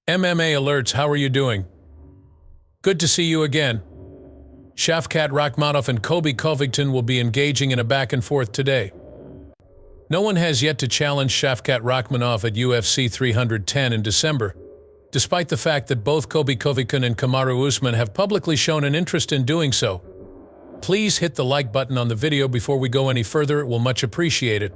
MMA Alerts, how are you doing? Good to see you again. Shavkat Rakhmonov and Colby Covington will be engaging in a back-and-forth today. No one has yet to challenge Shavkat Rakhmonov at UFC 310 in December, despite the fact that both Colby Covington and Kamaru Usman have publicly shown an interest in doing so. Please hit the like button on the video before we go any further, it will much appreciate it.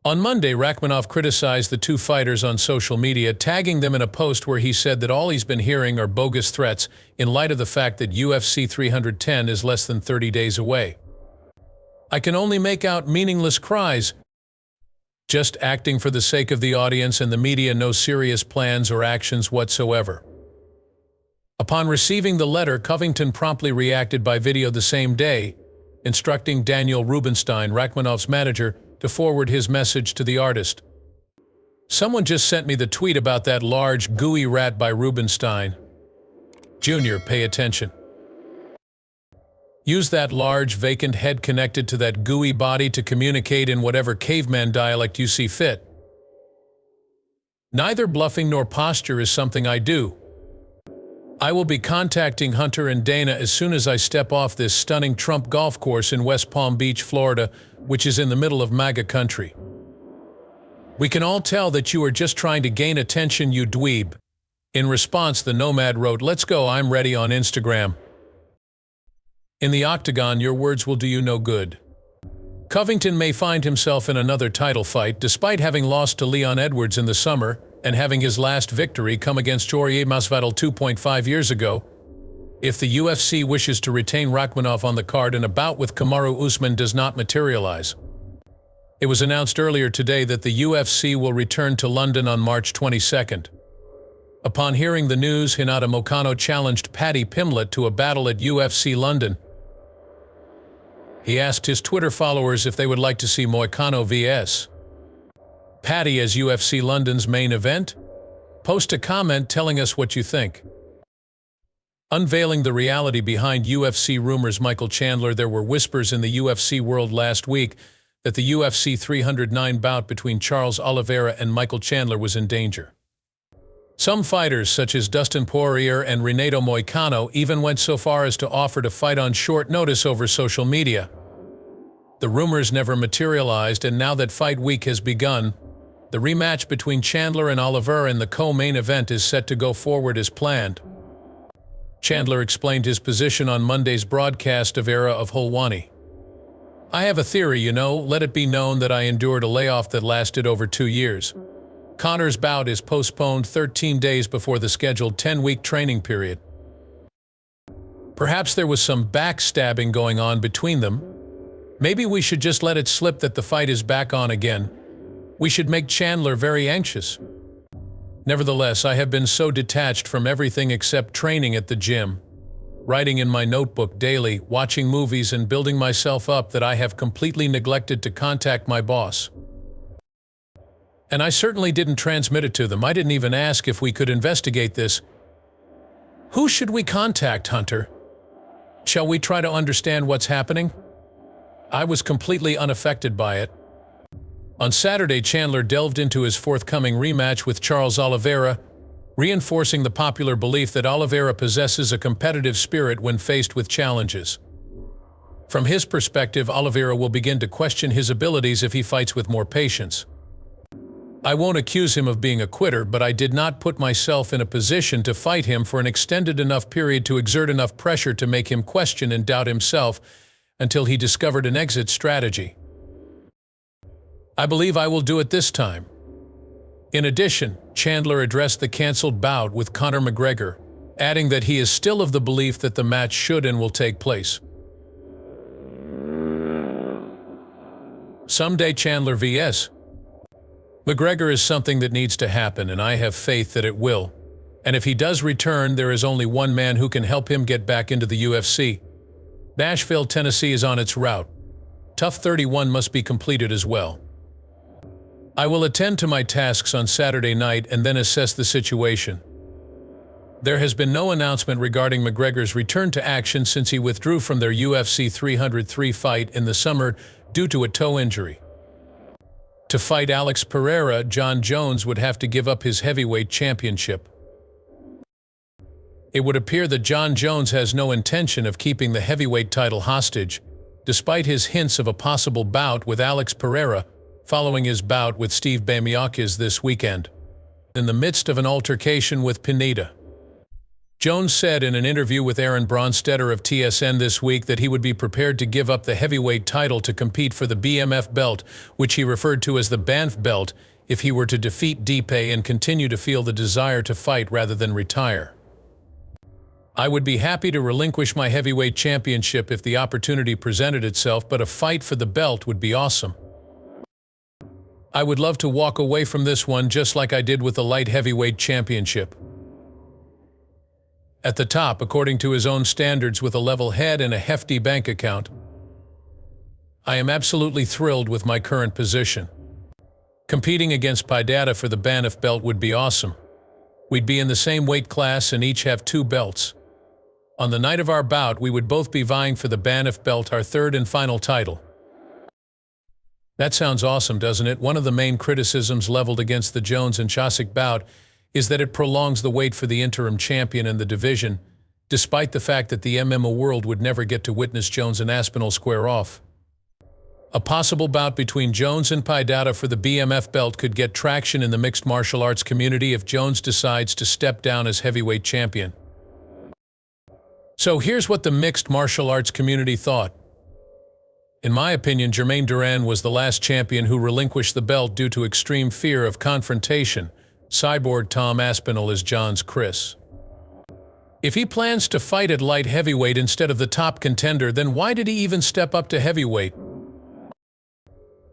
On Monday, Rakhmonov criticized the two fighters on social media, tagging them in a post where he said that all he's been hearing are bogus threats in light of the fact that UFC 310 is less than 30 days away. I can only make out meaningless cries, just acting for the sake of the audience and the media, no serious plans or actions whatsoever. Upon receiving the letter, Covington promptly reacted by video the same day, instructing Daniel Rubenstein, Rakhmonov's manager, to forward his message to the artist. Someone just sent me the tweet about that large, gooey rat by Rubenstein. Junior, pay attention. Use that large, vacant head connected to that gooey body to communicate in whatever caveman dialect you see fit. Neither bluffing nor posture is something I do. I will be contacting Hunter and Dana as soon as I step off this stunning Trump golf course in West Palm Beach, Florida, which is in the middle of MAGA country. We can all tell that you are just trying to gain attention, you dweeb. In response, the Nomad wrote, "Let's go, I'm ready" on Instagram. In the octagon, your words will do you no good. Covington may find himself in another title fight, despite having lost to Leon Edwards in the summer and having his last victory come against Jorge Masvidal 2.5 years ago. If the UFC wishes to retain Rakhmonov on the card and a bout with Kamaru Usman does not materialize. It was announced earlier today that the UFC will return to London on March 22nd. Upon hearing the news, Hinata Moicano challenged Paddy Pimblett to a battle at UFC London. He asked his Twitter followers if they would like to see Moicano vs. Paddy as UFC London's main event? Post a comment telling us what you think. Unveiling the reality behind UFC rumors, Michael Chandler. There were whispers in the UFC world last week that the UFC 309 bout between Charles Oliveira and Michael Chandler was in danger. Some fighters, such as Dustin Poirier and Renato Moicano, even went so far as to offer to fight on short notice over social media. The rumors never materialized, and now that fight week has begun, the rematch between Chandler and Oliveira in the co-main event is set to go forward as planned. Chandler explained his position on Monday's broadcast of Era of Hulwani. "I have a theory, let it be known that I endured a layoff that lasted over 2 years. Conor's bout is postponed 13 days before the scheduled 10-week training period. Perhaps there was some backstabbing going on between them. Maybe we should just let it slip that the fight is back on again. We should make Chandler very anxious. Nevertheless, I have been so detached from everything except training at the gym, writing in my notebook daily, watching movies and building myself up that I have completely neglected to contact my boss. And I certainly didn't transmit it to them. I didn't even ask if we could investigate this. Who should we contact, Hunter? Shall we try to understand what's happening?" I was completely unaffected by it. On Saturday, Chandler delved into his forthcoming rematch with Charles Oliveira, reinforcing the popular belief that Oliveira possesses a competitive spirit when faced with challenges. From his perspective, Oliveira will begin to question his abilities if he fights with more patience. "I won't accuse him of being a quitter, but I did not put myself in a position to fight him for an extended enough period to exert enough pressure to make him question and doubt himself until he discovered an exit strategy. I believe I will do it this time." In addition, Chandler addressed the cancelled bout with Conor McGregor, adding that he is still of the belief that the match should and will take place. Someday Chandler vs. McGregor is something that needs to happen, and I have faith that it will. And if he does return, there is only one man who can help him get back into the UFC. Nashville, Tennessee is on its route. Tough 31 must be completed as well. I will attend to my tasks on Saturday night and then assess the situation. There has been no announcement regarding McGregor's return to action since he withdrew from their UFC 303 fight in the summer due to a toe injury. To fight Alex Pereira, Jon Jones would have to give up his heavyweight championship. It would appear that Jon Jones has no intention of keeping the heavyweight title hostage, despite his hints of a possible bout with Alex Pereira following his bout with Steve Miocic this weekend, in the midst of an altercation with Pineda. Jones said in an interview with Aaron Bronsteter of TSN this week that he would be prepared to give up the heavyweight title to compete for the BMF belt, which he referred to as the Banff belt, if he were to defeat Stipe and continue to feel the desire to fight rather than retire. I would be happy to relinquish my heavyweight championship if the opportunity presented itself, but a fight for the belt would be awesome. I would love to walk away from this one just like I did with the light heavyweight championship. At the top, according to his own standards, with a level head and a hefty bank account, I am absolutely thrilled with my current position. Competing against Pineda for the Banff belt would be awesome. We'd be in the same weight class and each have 2 belts. On the night of our bout, we would both be vying for the Banff belt, our third and final title. That sounds awesome, doesn't it? One of the main criticisms leveled against the Jones and Chimaev bout is that it prolongs the wait for the interim champion in the division, despite the fact that the MMA world would never get to witness Jones and Aspinall square off. A possible bout between Jones and Pineda for the BMF belt could get traction in the mixed martial arts community if Jones decides to step down as heavyweight champion. So here's what the mixed martial arts community thought. In my opinion, Germaine Duran was the last champion who relinquished the belt due to extreme fear of confrontation. Cyborg Tom Aspinall is John's Chris. If he plans to fight at light heavyweight instead of the top contender, then why did he even step up to heavyweight?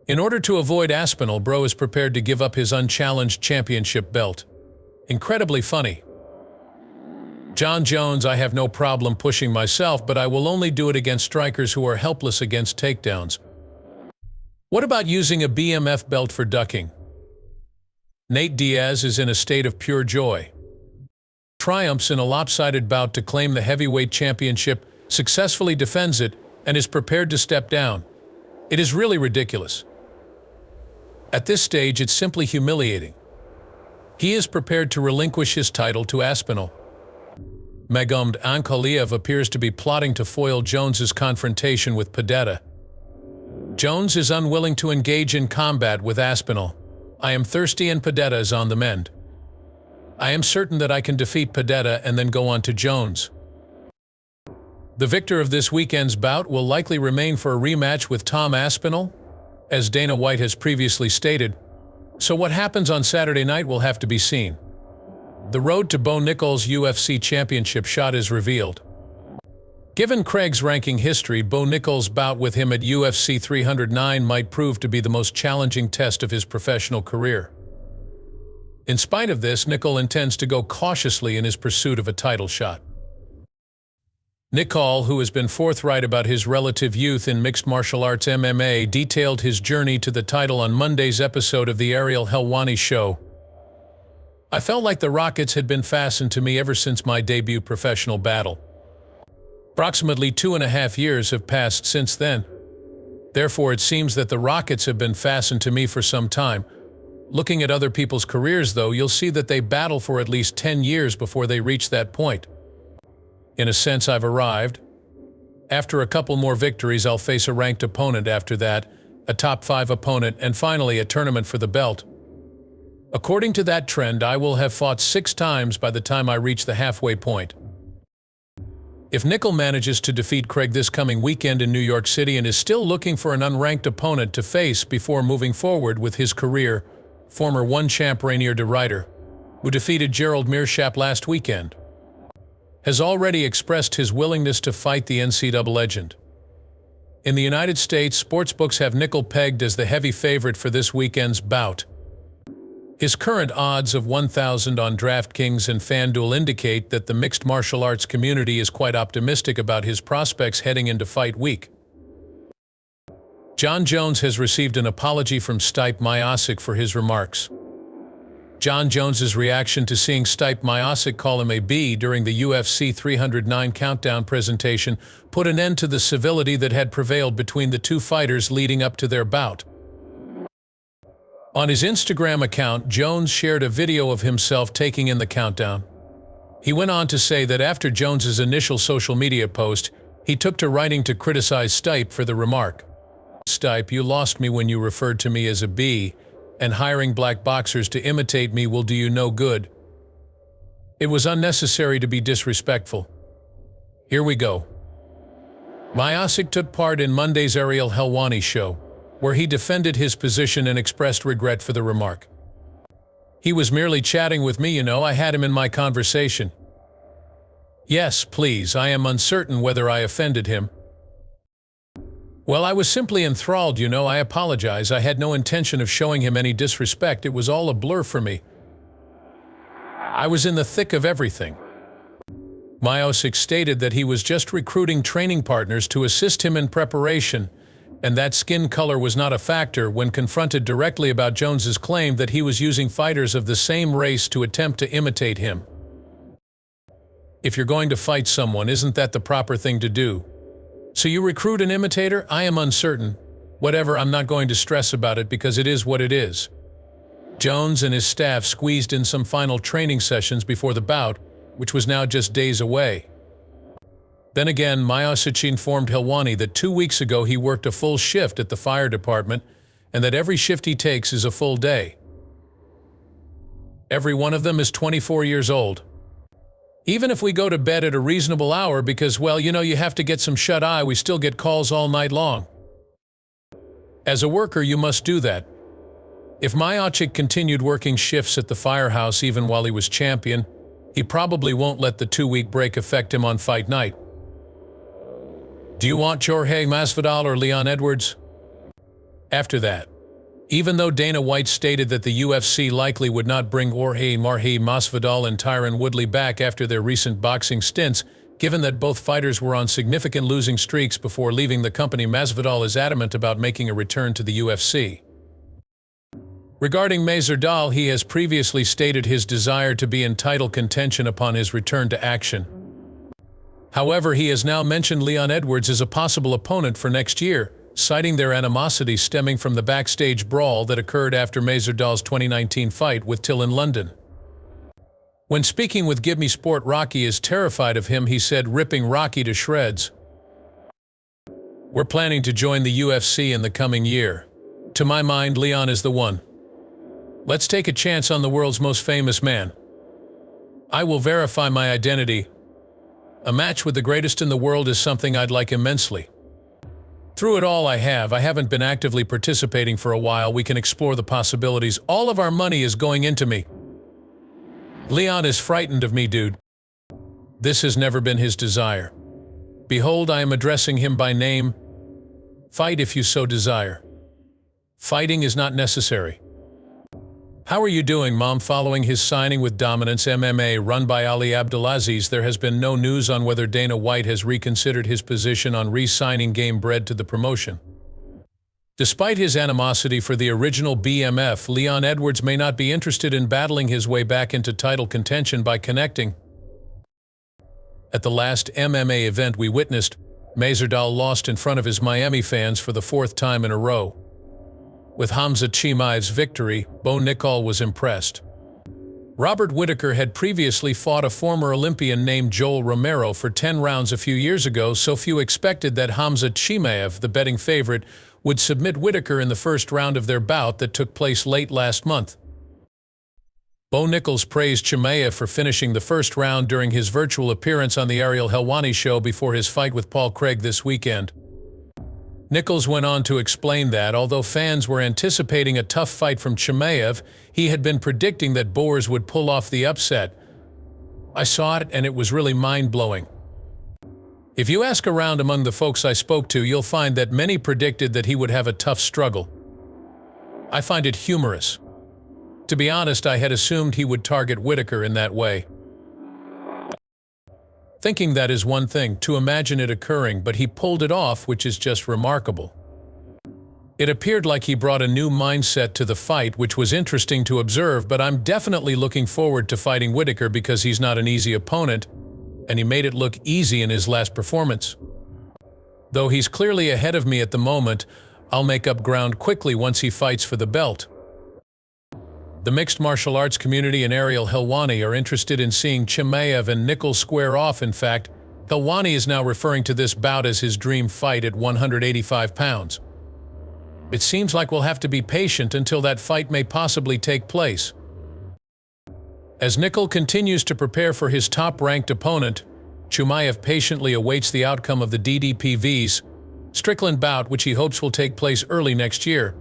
In order to avoid Aspinall, Bro is prepared to give up his unchallenged championship belt. Incredibly funny. Jon Jones, I have no problem pushing myself, but I will only do it against strikers who are helpless against takedowns. What about using a BMF belt for ducking? Nate Diaz is in a state of pure joy. Triumphs in a lopsided bout to claim the heavyweight championship, successfully defends it, and is prepared to step down. It is really ridiculous. At this stage, it's simply humiliating. He is prepared to relinquish his title to Aspinall. Magomed Ankalaev appears to be plotting to foil Jones's confrontation with Pineda. Jones is unwilling to engage in combat with Aspinall. I am thirsty and Pineda is on the mend. I am certain that I can defeat Pineda and then go on to Jones. The victor of this weekend's bout will likely remain for a rematch with Tom Aspinall, as Dana White has previously stated, so what happens on Saturday night will have to be seen. The road to Bo Nickal's UFC championship shot is revealed. Given Craig's ranking history, Bo Nickal's bout with him at UFC 309 might prove to be the most challenging test of his professional career. In spite of this, Nickal intends to go cautiously in his pursuit of a title shot. Nickal, who has been forthright about his relative youth in mixed martial arts MMA, detailed his journey to the title on Monday's episode of the Ariel Helwani show. I felt like the rockets had been fastened to me ever since my debut professional battle. Approximately 2.5 years have passed since then. Therefore, it seems that the rockets have been fastened to me for some time. Looking at other people's careers, though, you'll see that they battle for at least 10 years before they reach that point. In a sense, I've arrived. After a couple more victories, I'll face a ranked opponent after that, a top 5 opponent, and finally a tournament for the belt. According to that trend, I will have fought 6 times by the time I reach the halfway point. If Nickal manages to defeat Craig this coming weekend in New York City and is still looking for an unranked opponent to face before moving forward with his career, former one-champ Rainier de Ryder, who defeated Gerald Meerschaert last weekend, has already expressed his willingness to fight the NCAA legend. In the United States, sportsbooks have Nickal pegged as the heavy favorite for this weekend's bout. His current odds of 1,000 on DraftKings and FanDuel indicate that the mixed martial arts community is quite optimistic about his prospects heading into fight week. Jon Jones has received an apology from Stipe Miocic for his remarks. Jon Jones's reaction to seeing Stipe Miocic call him a B during the UFC 309 countdown presentation put an end to the civility that had prevailed between the two fighters leading up to their bout. On his Instagram account, Jones shared a video of himself taking in the countdown. He went on to say that after Jones's initial social media post, he took to writing to criticize Stipe for the remark. "Stipe, you lost me when you referred to me as a B, and hiring black boxers to imitate me will do you no good. It was unnecessary to be disrespectful." Here we go. Miocic took part in Monday's Ariel Helwani show, where he defended his position and expressed regret for the remark. "He was merely chatting with me, I had him in my conversation. Yes, please, I am uncertain whether I offended him. Well, I was simply enthralled, I apologize. I had no intention of showing him any disrespect. It was all a blur for me. I was in the thick of everything." Miocic stated that he was just recruiting training partners to assist him in preparation, and that skin color was not a factor when confronted directly about Jones's claim that he was using fighters of the same race to attempt to imitate him. If you're going to fight someone, isn't that the proper thing to do? So you recruit an imitator? I am uncertain. Whatever, I'm not going to stress about it because it is what it is. Jones and his staff squeezed in some final training sessions before the bout, which was now just days away. Then again, Miocic informed Helwani that 2 weeks ago he worked a full shift at the fire department and that every shift he takes is a full day. Every one of them is 24 years old. Even if we go to bed at a reasonable hour because, well, you have to get some shut-eye, we still get calls all night long. As a worker, you must do that. If Miocic continued working shifts at the firehouse even while he was champion, he probably won't let the 2-week break affect him on fight night. Do you want Jorge Masvidal or Leon Edwards? After that, even though Dana White stated that the UFC likely would not bring Jorge Masvidal and Tyron Woodley back after their recent boxing stints, given that both fighters were on significant losing streaks before leaving the company, Masvidal is adamant about making a return to the UFC. Regarding Masvidal, he has previously stated his desire to be in title contention upon his return to action. However, he has now mentioned Leon Edwards as a possible opponent for next year, citing their animosity stemming from the backstage brawl that occurred after Masvidal's 2019 fight with Till in London. When speaking with Give Me Sport, Rocky is terrified of him, he said, ripping Rocky to shreds. "We're planning to join the UFC in the coming year. To my mind, Leon is the one. Let's take a chance on the world's most famous man. I will verify my identity. A match with the greatest in the world is something I'd like immensely. Through it all, I haven't been actively participating for a while. We can explore the possibilities. All of our money is going into me. Leon is frightened of me, dude. This has never been his desire. Behold, I am addressing him by name. Fight if you so desire. Fighting is not necessary. How are you doing, Mom? Following his signing with Dominance MMA run by Ali Abdelaziz, there has been no news on whether Dana White has reconsidered his position on re-signing Game Bread to the promotion. Despite his animosity for the original BMF, Leon Edwards may not be interested in battling his way back into title contention by connecting. At the last MMA event we witnessed, Masvidal lost in front of his Miami fans for the 4th time in a row. With Khamzat Chimaev's victory, Bo Nickal was impressed. Robert Whittaker had previously fought a former Olympian named Joel Romero for 10 rounds a few years ago, so few expected that Khamzat Chimaev, the betting favorite, would submit Whittaker in the first round of their bout that took place late last month. Bo Nickal praised Chimaev for finishing the first round during his virtual appearance on the Ariel Helwani show before his fight with Paul Craig this weekend. Nickal went on to explain that, although fans were anticipating a tough fight from Chimaev, he had been predicting that Boers would pull off the upset. I saw it, and it was really mind-blowing. If you ask around among the folks I spoke to, you'll find that many predicted that he would have a tough struggle. I find it humorous. To be honest, I had assumed he would target Whittaker in that way. Thinking that is one thing, to imagine it occurring, but he pulled it off, which is just remarkable. It appeared like he brought a new mindset to the fight, which was interesting to observe, but I'm definitely looking forward to fighting Whittaker because he's not an easy opponent, and he made it look easy in his last performance. Though he's clearly ahead of me at the moment, I'll make up ground quickly once he fights for the belt. The mixed martial arts community and Ariel Helwani are interested in seeing Chimaev and Nickal square off. In fact, Helwani is now referring to this bout as his dream fight at 185 pounds. It seems like we'll have to be patient until that fight may possibly take place. As Nickal continues to prepare for his top-ranked opponent, Chimaev patiently awaits the outcome of the DDPV's Strickland bout, which he hopes will take place early next year.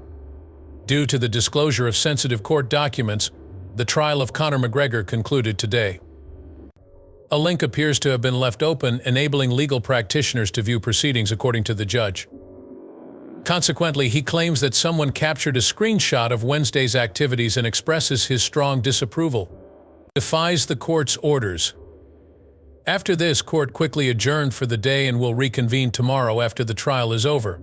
Due to the disclosure of sensitive court documents, the trial of Conor McGregor concluded today. A link appears to have been left open, enabling legal practitioners to view proceedings, according to the judge. Consequently, he claims that someone captured a screenshot of Wednesday's activities and expresses his strong disapproval. Defies the court's orders. After this, court quickly adjourned for the day and will reconvene tomorrow after the trial is over.